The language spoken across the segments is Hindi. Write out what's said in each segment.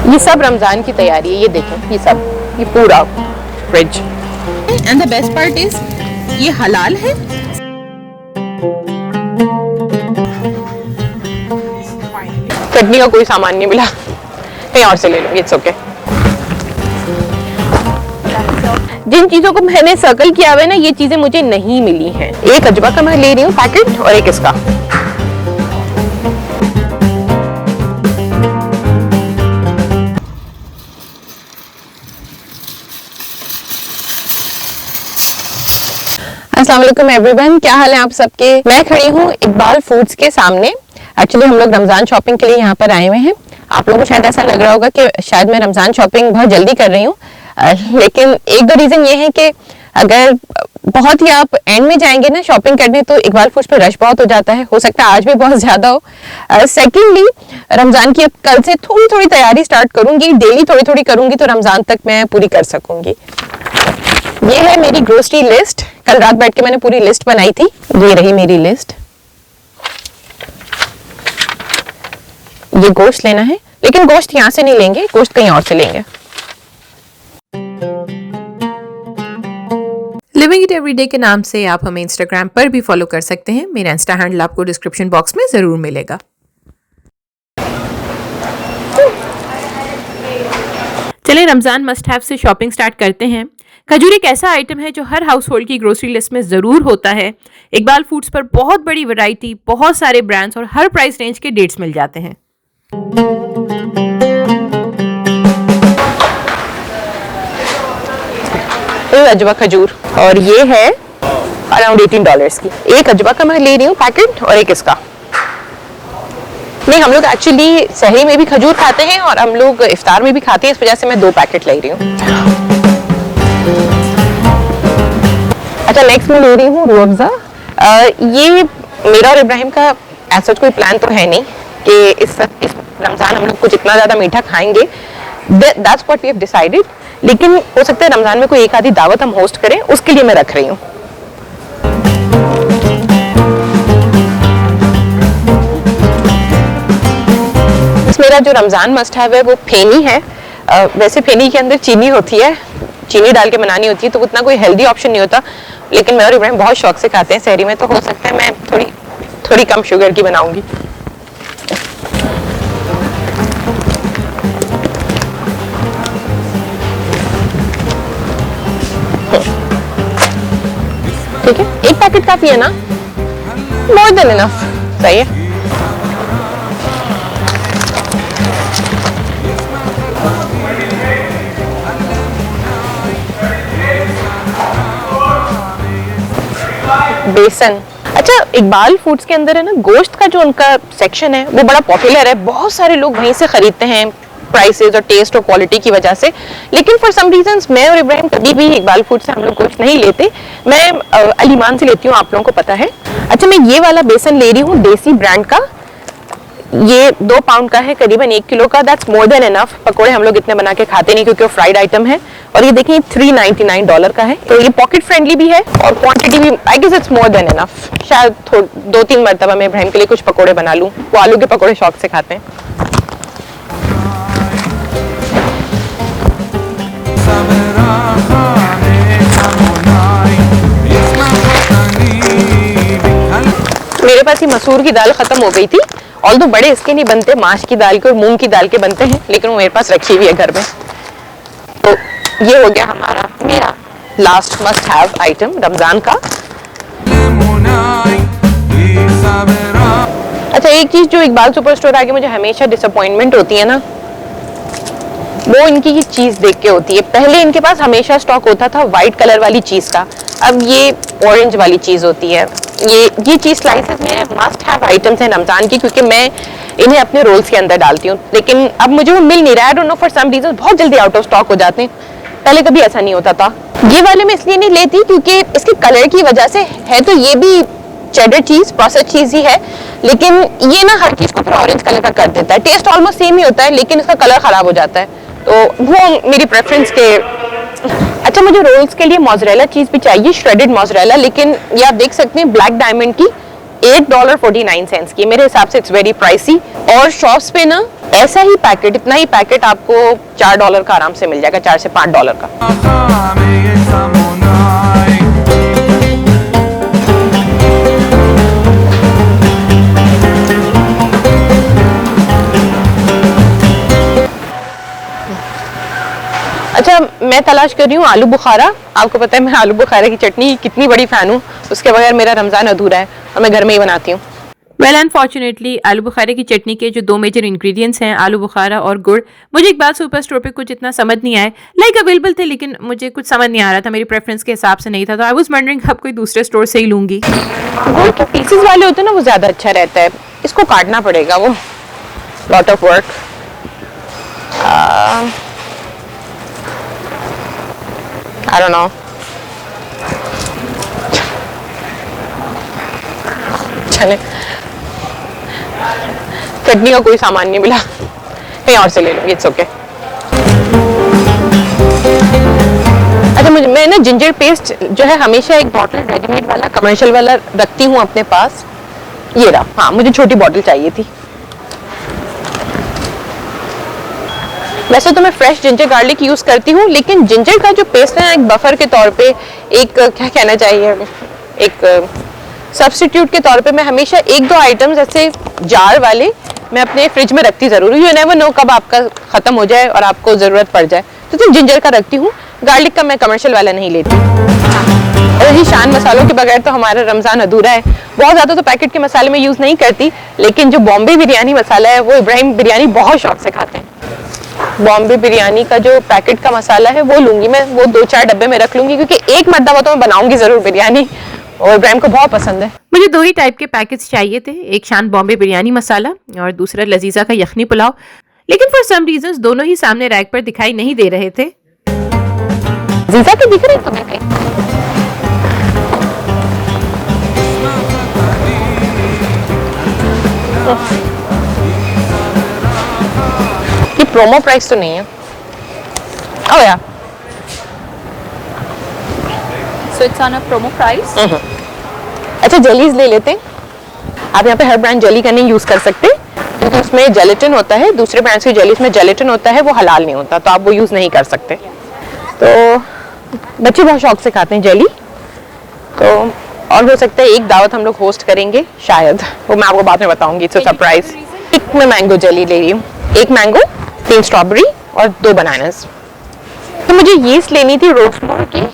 ये सब रमजान की तैयारी है, ये देखें, ये सब, ये पूरा fridge. And the best part is ये हलाल है। चटनी का कोई सामान नहीं मिला, कहीं और से ले लो, इट्स ओके। जिन चीजों को मैंने सर्कल किया हुआ है ना, ये चीजें मुझे नहीं मिली हैं। एक अजवा का मैं ले रही हूँ पैकेट और एक इसका। अस्सलाम वालेकुम एवरीवन, क्या हाल है आप सबके। मैं खड़ी हूँ इकबाल फूड्स के सामने। एक्चुअली हम लोग रमजान शॉपिंग के लिए यहाँ पर आए हुए हैं। आप लोगों को शायद ऐसा लग रहा होगा कि शायद मैं रमजान शॉपिंग बहुत जल्दी कर रही हूँ, लेकिन एक दो रीजन ये है कि अगर बहुत ही आप एंड में जाएंगे ना शॉपिंग करने तो इकबाल फूड्स पर रश बहुत हो जाता है। हो सकता है आज भी बहुत ज्यादा हो। सेकेंडली, रमजान की अब कल से थोड़ी थोड़ी तैयारी स्टार्ट करूंगी, डेली थोड़ी थोड़ी करूंगी तो रमजान तक मैं पूरी कर सकूंगी। ये है मेरी ग्रोसरी लिस्ट। कल रात बैठ के मैंने पूरी लिस्ट बनाई थी। ये रही मेरी लिस्ट। ये गोश्त लेना है, लेकिन गोश्त यहाँ से नहीं लेंगे, गोश्त कहीं और से लेंगे। लिविंग इट एवरीडे के नाम से आप हमें इंस्टाग्राम पर भी फॉलो कर सकते हैं। मेरा इंस्टा हैंडल आपको डिस्क्रिप्शन बॉक्स में जरूर मिलेगा। चलें रमजान मस्ट हैव से शॉपिंग स्टार्ट करते हैं। खजूर एक ऐसा आइटम है जो हर हाउस होल्ड की ग्रोसरी लिस्ट में जरूर होता है। इकबाल फूड्स पर बहुत बड़ी वैरायटी, बहुत सारे ब्रांड्स और हर प्राइस रेंज के डेट्स मिल जाते हैं। अजवा खजूर, और ये है अराउंड $18 की। एक अजवा का मैं ले रही हूँ पैकेट और एक इसका। नहीं, हम लोग एक्चुअली सहरी में भी खजूर खाते हैं और हम लोग इफ्तार में भी खाते हैं, इस वजह से मैं 2 पैकेट ले रही हूँ। अच्छा, नेक्स्ट मैं ले रही हूँ रूह अफ़ज़ा। ये मेरा और इब्राहिम का ऐसा कोई प्लान तो है नहीं कि इस रमजान हम लोग कुछ इतना ज्यादा मीठा खाएंगे। That's what we have decided. लेकिन हो सकता है रमजान में कोई एक आधी दावत हम होस्ट करें, उसके लिए मैं रख रही हूँ। मेरा जो रमजान मस्ट हैव है वो फेनी है। वैसे फेनी के अंदर चीनी होती है, चीनी डाल के बनानी होती है, तो उतना कोई हेल्दी ऑप्शन नहीं होता। लेकिन मैं और इब्राहिम बहुत शौक से खाते हैं सहरी में, तो हो सकता है मैं थोड़ी कम शुगर की बनाऊंगी। ठीक है, एक पैकेट काफी है ना? मोर देन इनफ। सही है। बेसन। अच्छा, इकबाल फूड्स के अंदर है ना, गोश्त का जो उनका सेक्शन है वो बड़ा पॉपुलर है। बहुत सारे लोग वहीं से खरीदते हैं, प्राइसेस और टेस्ट और क्वालिटी की वजह से। लेकिन फॉर सम रीजंस मैं और इब्राहिम कभी भी इकबाल फूड से हम लोग गोश्त नहीं लेते। मैं अलीमान से लेती हूँ, आप लोगों को पता है। अच्छा, मैं ये वाला बेसन ले रही हूँ देसी ब्रांड का। ये 2 पाउंड का है, करीबन 1 किलो का। That's more than enough. पकोड़े हम लोग इतने बना के खाते नहीं क्योंकि वो फ्राइड आइटम है। और ये देखिए $3.99 का है, तो ये पॉकेट फ्रेंडली भी है और क्वांटिटी भी I guess it's more than enough. शायद 2-3 मरतबा मैं इब्राहिम के लिए कुछ पकोड़े बना लूँ, वो आलू के पकोड़े शौक से खाते हैं। मेरे पास ये मसूर की दाल खत्म हो गई थी। ऑल्दो बड़े इसके नहीं बनते, माश की दाल के और मूंग की दाल के बनते हैं, लेकिन वो मेरे पास रखी हुई है घर में। तो ये हो गया मेरा last must have item Ramzan का। अच्छा, एक चीज जो इकबाल सुपर स्टोर आके मुझे हमेशा डिसअपॉइंटमेंट होती है ना, वो इनकी ये चीज देख के होती है। पहले इनके पास हमेशा स्टॉक होता था व्हाइट कलर वाली चीज का, अब ये ऑरेंज वाली चीज होती है। ये चीज स्लाइसेस में मस्ट हैव आइटम्स हैं रमजान की, क्योंकि मैं इन्हें अपने रोल्स के अंदर डालती हूँ। लेकिन अब मुझे वो मिल नहीं रहा है, I don't know for some reason, बहुत जल्दी आउट ऑफ स्टॉक हो जाते हैं। पहले कभी ऐसा नहीं होता था। ये वाले मैं इसलिए नहीं लेती क्योंकि इसके कलर की वजह से है, तो ये भी चेडर चीज, प्रोसेस चीज ही है, लेकिन ये ना हर चीज को फिर ऑरेंज कलर का कर देता है। टेस्ट ऑलमोस्ट सेम ही होता है, लेकिन इसका कलर खराब हो जाता है, तो वो मेरी प्रेफरेंस के। अच्छा, मुझे रोल्स के लिए मोज़रेला चीज भी चाहिए, श्रेडेड मोज़रेला, लेकिन ये आप देख सकते हैं ब्लैक डायमंड की $8.49 की। मेरे हिसाब से इट्स वेरी प्राइसी। और शॉप्स पे ना ऐसा ही पैकेट, इतना ही पैकेट आपको $4 का आराम से मिल जाएगा, $4 से $5 का। अच्छा, मैं तलाश कर रही हूँ आलू बुखारा। आपको पता है मैं आलू बुखारा की चटनी कितनी बड़ी फैन हूँ, उसके बगैर मेरा रमजान अधूरा है और मैं घर में ही बनाती हूँ। वेल अनफॉर्चुनेटली आलू बुखारे की चटनी के जो 2 मेजर इंग्रेडिएंट्स हैं, आलू बुखारा और गुड़, मुझे एक बार सुपर स्टोर पे कुछ इतना समझ नहीं आया। लाइक अवेलेबल थे लेकिन मुझे कुछ समझ नहीं आ रहा था, मेरी प्रेफरेंस के हिसाब से नहीं था, तो आई वाज वंडरिंग अब कोई दूसरे स्टोर से ही लूंगी। गुड़ के पीसेस वाले होते हैं ना, वो ज़्यादा अच्छा रहता है। इसको काटना पड़ेगा, वो lot of work. I don't know. चले, चटनी का कोई सामान नहीं मिला, कहीं और से ले लो, इट्स ओके। अच्छा, मैं ना जिंजर पेस्ट जो है हमेशा एक बॉटल रेडीमेड वाला, कमर्शियल वाला रखती हूँ अपने पास। ये रहा, हाँ मुझे छोटी बॉटल चाहिए थी। वैसे तो मैं फ्रेश जिंजर गार्लिक यूज करती हूँ, लेकिन जिंजर का जो पेस्ट है एक बफर के तौर पे, एक क्या कहना चाहिए, एक सब्स्टिट्यूट के तौर पे मैं हमेशा 1-2 आइटम्स ऐसे जार वाले मैं अपने फ्रिज में रखती जरूर हूँ। यू नेवर नो कब आपका खत्म हो जाए और आपको जरूरत पड़ जाए, तो जिंजर का रखती हूँ। गार्लिक का मैं कमर्शियल वाला नहीं लेती। और जी, शान मसालों के बगैर तो हमारा रमजान अधूरा है। बहुत ज़्यादा तो पैकेट के मसाले में यूज़ नहीं करती, लेकिन जो बॉम्बे बिरयानी मसाला है वो इब्राहिम बिरयानी बहुत शौक से खाते हैं। बॉम्बे बिरयानी का जो पैकेट का मसाला है वो लूंगी मैं, वो 2-4 डब्बे में रख लूंगी, क्योंकि एक मरतबा तो मैं बनाऊंगी जरूर बिरयानी, और इब्राहिम को बहुत पसंद है। मुझे 2 ही टाइप के पैकेट्स चाहिए थे, एक शान बॉम्बे बिरयानी मसाला और दूसरा लजीजा का यखनी पुलाव, लेकिन फॉर सम रीजंस दोनों ही सामने रैक पर दिखाई नहीं दे रहे थे। लजीजा के दिख रहे तुम्हें कहीं? ये प्रोमो प्राइस तो नहीं है। ओह या, So it's on a promo price. अच्छा जेलीज ले लेते हैं। आप यहाँ पे हर ब्रांड जेली का नहीं यूज कर सकते, क्योंकि उसमें जेलेटिन होता है। दूसरे ब्रांड्स की जेलीज में जेलेटिन होता है, वो हलाल नहीं होता, तो आप वो यूज नहीं कर सकते। तो बच्चे बहुत शौक से खाते हैं जेली, तो और हो सकता है एक दावत हम लोग होस्ट करेंगे शायद, वो मैं आपको बाद में बताऊंगी, इट्स अ सरप्राइज। एक मैं मैंगो जेली ले रही हूँ, 1 मैंगो, 3 स्ट्रॉबेरी और 2 बनानास। तो मुझे यीस्ट लेनी थी रोस्टमोर की,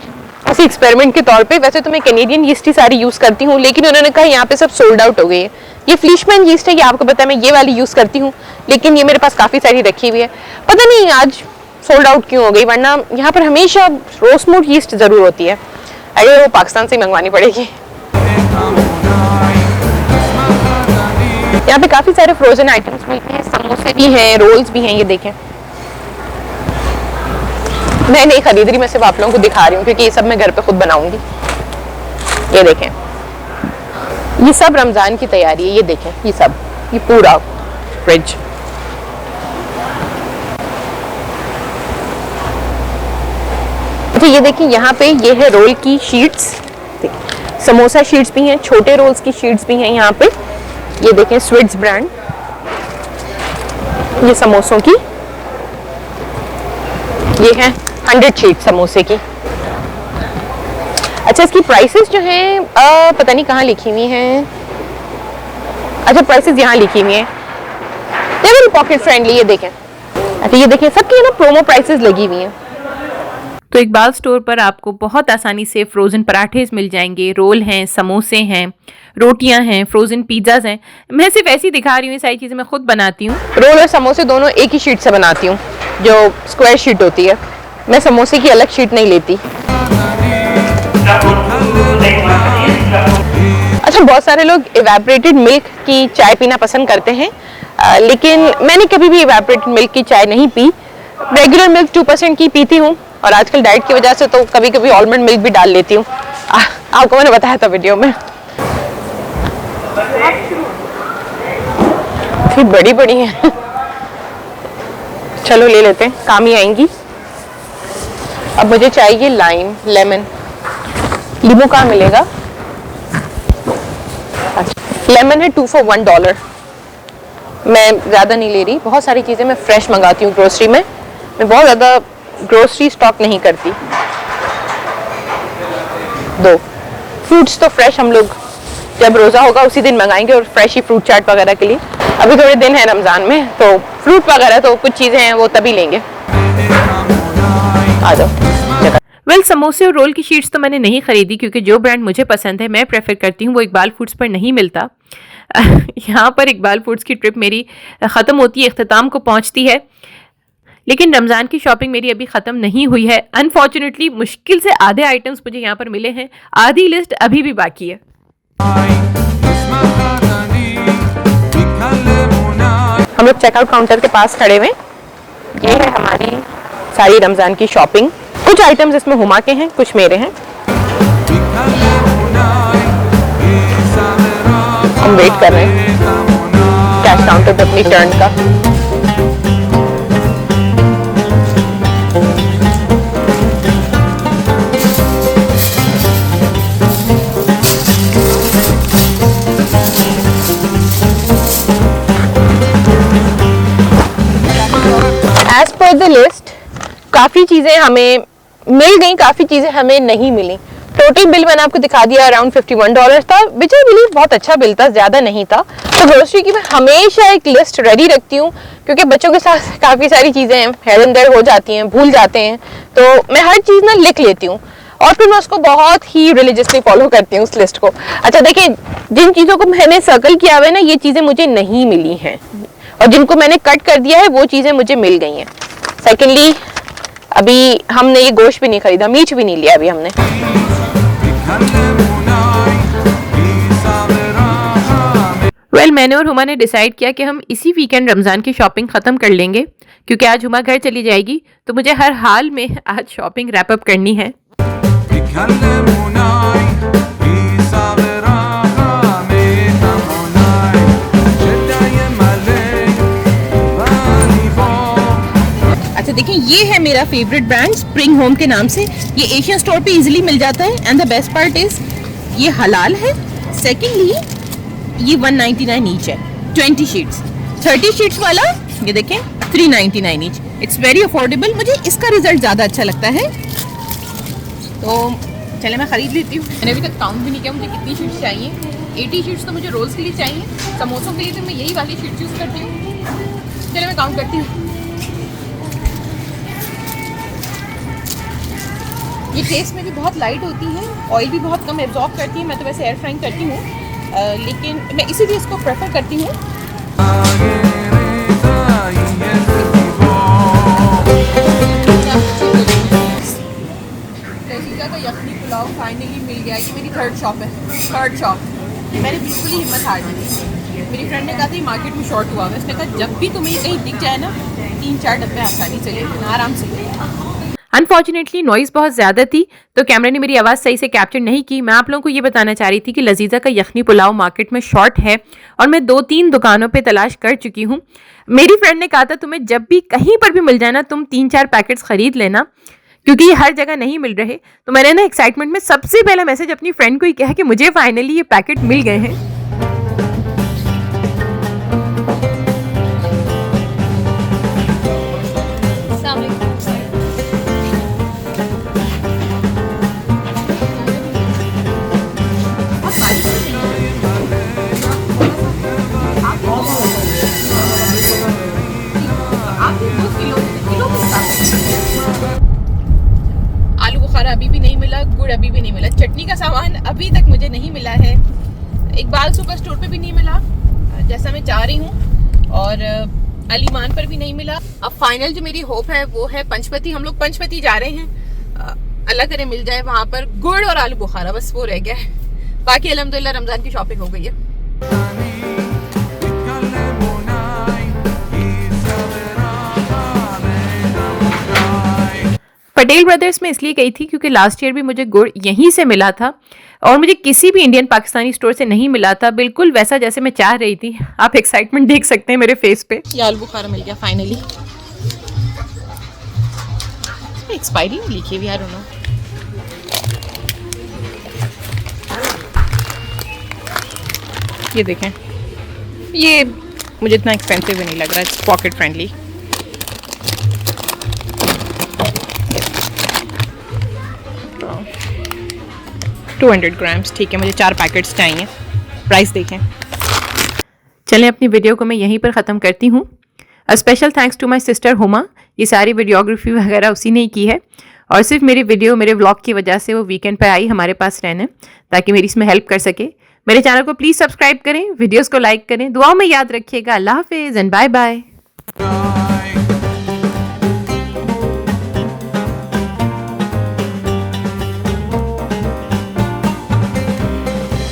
ऐसे एक्सपेरिमेंट के तौर पे। वैसे तो मैं कैनेडियन यीस्ट ही सारी यूज करती हूँ, लेकिन उन्होंने कहा यहाँ पे सब सोल्ड आउट हो गई है। ये फ्लिशमैन यीस्ट है, ये आपको पता है, मैं ये वाली यूज करती हूँ, लेकिन ये मेरे पास काफी सारी रखी हुई है। पता नहीं आज सोल्ड आउट क्यों हो गई, वरना यहाँ पर हमेशा रोस्टमोर यीस्ट जरूर होती है। अगर वो पाकिस्तान से मंगवानी पड़ेगी। यहाँ पे काफी सारे फ्रोजन आइटम्स मिलते हैं, समोसे भी हैं, रोल्स भी हैं। ये देखें, मैं नहीं खरीद रही, मैं सिर्फ आप लोगों को दिखा रही हूँ, क्योंकि ये सब मैं घर पे खुद बनाऊंगी। ये देखें, ये सब रमजान की तैयारी है। ये देखें, ये सब, ये पूरा फ्रिज। अच्छा ये देखिए, यहाँ पे ये है रोल की शीट्स, समोसा शीट्स भी हैं, छोटे रोल्स की शीट्स भी हैं यहाँ पे। ये देखें, स्वीट्स ब्रांड, ये समोसों की, ये है 100 शीट समोसे की। अच्छा, इसकी प्राइसेस जो हैं पता नहीं कहाँ लिखी हुई हैं। अच्छा, प्राइसेस यहाँ लिखी हुई हैं, वेरी पॉकेट फ्रेंडली। ये देखें, अच्छा ये देखें, सबकी ना प्रोमो प्राइसेस लगी हुई हैं। तो इकबाल स्टोर पर आपको बहुत आसानी से फ्रोजन पराठे मिल जाएंगे, रोल हैं, समोसे हैं, रोटियां हैं, फ्रोजन पिज्जाज हैं। मैं सिर्फ ऐसी दिखा रही हूँ, ये सारी चीज़ें मैं खुद बनाती हूँ। रोल और समोसे दोनों एक ही शीट से बनाती हूँ, जो स्क्वायर शीट होती है। मैं समोसे की अलग शीट नहीं लेती। अच्छा, बहुत सारे लोग इवेपोरेटेड मिल्क की चाय पीना पसंद करते हैं, लेकिन मैंने कभी भी इवेपोरेटेड मिल्क की चाय नहीं पी। रेगुलर मिल्क 2% की पीती हूँ, और आजकल डाइट की वजह से तो कभी कभी आलमंड मिल्क भी डाल लेती हूँ। आपको मैंने बताया था वीडियो में। फिर बड़ी बड़ी हैं, चलो ले लेते हैं, काम ही आएंगी। अब मुझे चाहिए लाइम, लेमन। लीमू कहाँ मिलेगा? अच्छा, लेमन है 2 for $1। मैं ज़्यादा नहीं ले रही, बहुत सारी चीज़ें मैं फ्रेश मंगाती हूँ ग्रोसरी में, मैं बहुत ज़्यादा ग्रोसरी स्टॉक नहीं करती। 2 फ्रूट्स तो फ्रेश हम लोग जब रोज़ा होगा उसी दिन मंगाएंगे, और फ्रेश ही फ्रूट चाट वगैरह के लिए। अभी थोड़े दिन है रमज़ान में, तो फ्रूट वगैरह तो कुछ चीज़ें हैं वो तभी लेंगे। आ जाओ। वेल, समोसे और रोल की शीट्स तो मैंने नहीं खरीदी क्योंकि जो ब्रांड मुझे पसंद है, मैं प्रेफर करती हूँ, वो इकबाल फूड्स पर नहीं मिलता। यहाँ पर इकबाल फूड्स की ट्रिप मेरी ख़त्म होती है, इख्तिताम को पहुँचती है, लेकिन रमज़ान की शॉपिंग मेरी अभी ख़त्म नहीं हुई है। अनफॉर्चुनेटली मुश्किल से आधे आइटम्स मुझे यहाँ पर मिले हैं, आधी लिस्ट अभी भी बाकी है। हम लोग चेकआउट काउंटर के पास खड़े हुए, ये है हमारी सारी रमज़ान की शॉपिंग। कुछ आइटम्स इसमें हुमा के हैं, कुछ मेरे हैं। हम वेट कर रहे हैं कैश काउंटर पे अपनी टर्न का। एज पर द लिस्ट काफ़ी चीज़ें हमें मिल गई, काफ़ी चीज़ें हमें नहीं मिली। टोटल बिल मैंने आपको दिखा दिया, अराउंड $51 था, विच आई बिलीव बहुत अच्छा बिल था, ज़्यादा नहीं था। तो ग्रोसरी की मैं हमेशा एक लिस्ट रेडी रखती हूँ, क्योंकि बच्चों के साथ काफ़ी सारी चीज़ें हेयर एंड देयर हो जाती हैं, भूल जाते हैं, तो मैं हर चीज़ ना लिख लेती हूँ और फिर मैं उसको बहुत ही रिलीजियसली फॉलो करती हूँ उस लिस्ट को। अच्छा देखिए, जिन चीज़ों को मैंने सर्कल किया हुआ है ना, ये चीज़ें मुझे नहीं मिली हैं, और जिनको मैंने कट कर दिया है वो चीज़ें मुझे मिल गई हैं। सेकेंडली, अभी हमने ये गोश्त भी नहीं खरीदा, मीट भी नहीं लिया अभी हमने। वेल, मैंने और हुमा ने डिसाइड किया कि हम इसी वीकेंड रमज़ान की शॉपिंग ख़त्म कर लेंगे, क्योंकि आज हुमा घर चली जाएगी, तो मुझे हर हाल में आज शॉपिंग रैप अप करनी है। अच्छा देखिए, ये है मेरा फेवरेट ब्रांड स्प्रिंग होम के नाम से। ये एशियन स्टोर पे इजीली मिल जाता है, and the best part is ये हलाल है। सेकेंडली, ये 199 ईच है, 20 शीट्स। 30 शीट्स वाला ये देखें 399 ईच। It's very affordable. मुझे इसका रिजल्ट ज़्यादा अच्छा लगता है, तो चले मैं ख़रीद लेती हूँ। मैंने अभी तक काउंट भी नहीं किया मुझे कितनी शीट्स चाहिए। 80 शीट्स तो मुझे रोल्स के लिए चाहिए, समोसों के लिए तो मैं यही वाली शीट्स यूज़ करती हूँ। चले मैं काउंट करती हूँ। ये टेस्ट में भी बहुत लाइट होती है, ऑयल भी बहुत कम एब्जॉर्ब करती है। मैं तो वैसे एयर फ्राइंग करती हूँ, लेकिन मैं इसीलिए इसको प्रेफर करती हूँ। लजीजा का यखनी पुलाव फाइनली मिल गया। ये मेरी थर्ड शॉप है, थर्ड शॉप। मैंने बिल्कुल ही हिम्मत हार दी। मेरी फ्रेंड ने कहा था मार्केट में शॉर्ट हुआ है, उसने कहा जब भी तुम्हें कहीं दिख जाए ना, 3-4 डब्बे आसानी से ले लेना, आराम से। अनफॉर्चुनेटली नॉइज़ बहुत ज़्यादा थी, तो कैमरे ने मेरी आवाज़ सही से कैप्चर नहीं की। मैं आप लोगों को ये बताना चाह रही थी कि लजीजा का यखनी पुलाव मार्केट में शॉर्ट है, और मैं 2-3 दुकानों पे तलाश कर चुकी हूँ। मेरी फ्रेंड ने कहा था तुम्हें जब भी कहीं पर भी मिल जाए ना, तुम 3-4 पैकेट्स ख़रीद लेना, क्योंकि ये हर जगह नहीं मिल रहे। तो मैंने ना एक्साइटमेंट में सबसे पहला मैसेज अपनी फ्रेंड को ही किया कि मुझे फाइनली ये पैकेट मिल गए हैं। आलू बुखारा अभी भी नहीं मिला, गुड़ अभी भी नहीं मिला, चटनी का सामान अभी तक मुझे नहीं मिला है, इकबाल सुपर स्टोर पे भी नहीं मिला जैसा मैं चाह रही हूँ, और अलीमान पर भी नहीं मिला। अब फाइनल जो मेरी होप है वो है पंचवती। हम लोग पंचवती जा रहे हैं, अल्लाह करे मिल जाए वहाँ पर गुड़ और आलू बुखारा, बस वो रह गया है। बाकी अल्हम्दुलिल्लाह रमज़ान की शॉपिंग हो गई है। पटेल ब्रदर्स में इसलिए गई थी क्योंकि लास्ट ईयर भी मुझे गुड़ यहीं से मिला था, और मुझे किसी भी इंडियन पाकिस्तानी स्टोर से नहीं मिला था, बिल्कुल वैसा जैसे मैं चाह रही थी। आप एक्साइटमेंट देख सकते हैं मेरे फेस पे। ये आलू बुखारा मिल गया फाइनली। एक्सपायरी नहीं लिखी हुई, आई डोंट नो। ये देखें, ये मुझे इतना एक्सपेंसिव भी नहीं लग रहा है, it's pocket friendly. To 200 grams, ठीक है, मुझे 4 पैकेट्स चाहिए। प्राइस देखें। चलें अपनी वीडियो को मैं यहीं पर ख़त्म करती हूँ। A special thanks to my sister Huma, ये सारी वीडियोग्राफी वगैरह उसी ने की है और सिर्फ मेरी वीडियो मेरे व्लॉग की वजह से वो वीकेंड पे आई हमारे पास रहने, ताकि मेरी इसमें हेल्प कर सके। मेरे चैनल को प्लीज़ सब्सक्राइब करें, वीडियोस को लाइक करें, दुआओं में याद रखिएगा। अल्लाह हाफिज़ एंड बाय बाय।